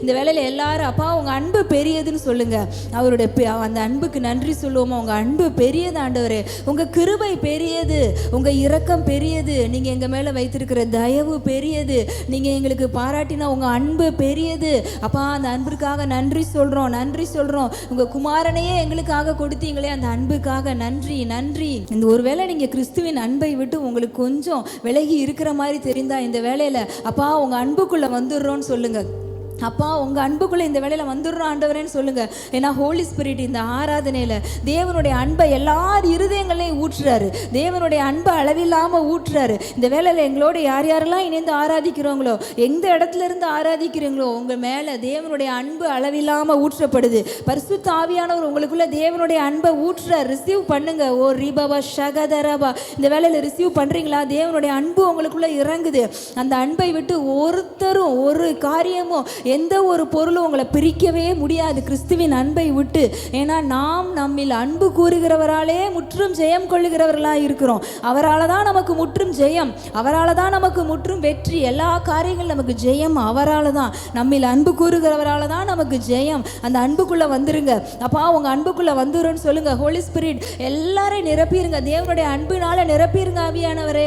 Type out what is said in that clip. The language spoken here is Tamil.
இந்த வேளையில எல்லாரும் அப்பா உங்க அன்பு பெரியதுன்னு சொல்லுங்க. அவருடைய அந்த அன்புக்கு நன்றி சொல்லுவோமா? உங்க அன்பு பெரியது ஆண்டவரே, உங்க கிருபை பெரியது, உங்க இரக்கம் பெரியது, நீங்க எங்க மேல வைத்திருக்கிற தயவு பெரியது, நீங்க எங்களுக்கு பாராட்டினா உங்க அன்பு பெரியது. அப்பா அந்த அன்பிற்காக நன்றி சொல்றோம், நன்றி சொல்றோம். உங்க குமாரனையே எங்களுக்காக கொடுத்தீங்களே, அந்த அன்புக்காக நன்றி நன்றி. இந்த ஒருவேளை நீங்க கிறிஸ்துவின் அன்பை விட்டு உங்களுக்கு கொஞ்சம் விலகி இருக்கிற மாதிரி தெரிந்தா இந்த வேளையில அப்பா உங்க அன்புக்குள்ள வந்துடுறோன்னு சொல்லுங்க. அப்பா உங்கள் அன்புக்குள்ளே இந்த வேளையில் வந்துடுறோம் ஆண்டவரேன்னு சொல்லுங்கள். ஏன்னா ஹோலி ஸ்பிரிட் இந்த ஆராதனையில் தேவனுடைய அன்பை எல்லார் இருதயங்களையும் ஊற்றுறாரு. தேவனுடைய அன்பை அளவில்லாமல் ஊற்றுறாரு. இந்த வேளையில் எங்களோட யார் யாரெல்லாம் இணைந்து ஆராதிக்கிறோங்களோ, எந்த இடத்துல இருந்து ஆராதிக்கிறீங்களோ, உங்கள் மேலே தேவனுடைய அன்பு அளவில்லாமல் ஊற்றப்படுது. பரிசுத்த ஆவியானவர் உங்களுக்குள்ள தேவனுடைய அன்பை ஊற்றுறார். ரிசீவ் பண்ணுங்க. ஓ ரிபவா ஷகதரபா, இந்த வேளையில் ரிசீவ் பண்ணுறீங்களா? தேவனுடைய அன்பு உங்களுக்குள்ள இறங்குது. அந்த அன்பை விட்டு ஒருத்தரும் ஒரு காரியமும் எந்த ஒரு பொருளும் உங்களை பிரிக்கவே முடியாது கிறிஸ்துவின் அன்பை விட்டு. ஏன்னா நாம் நம்மில் அன்பு கூறுகிறவராலே முற்றும் ஜெயம் கொள்ளுகிறவர்களாக இருக்கிறோம். அவரால் தான் நமக்கு முற்றும் ஜெயம், அவரால் தான் நமக்கு முற்றும் வெற்றி. எல்லா காரியங்களும் நமக்கு ஜெயம் அவரால் தான். நம்மில் அன்பு கூறுகிறவரால் தான் நமக்கு ஜெயம். அந்த அன்புக்குள்ளே வந்துருங்க. அப்பா உங்கள் அன்புக்குள்ளே வந்துருன்னு சொல்லுங்கள். ஹோலி ஸ்பிரிட் எல்லாரையும் நிரப்பிடுங்க. தேவனுடைய அன்பினால நிரப்பிடுங்க ஆவியானவரே.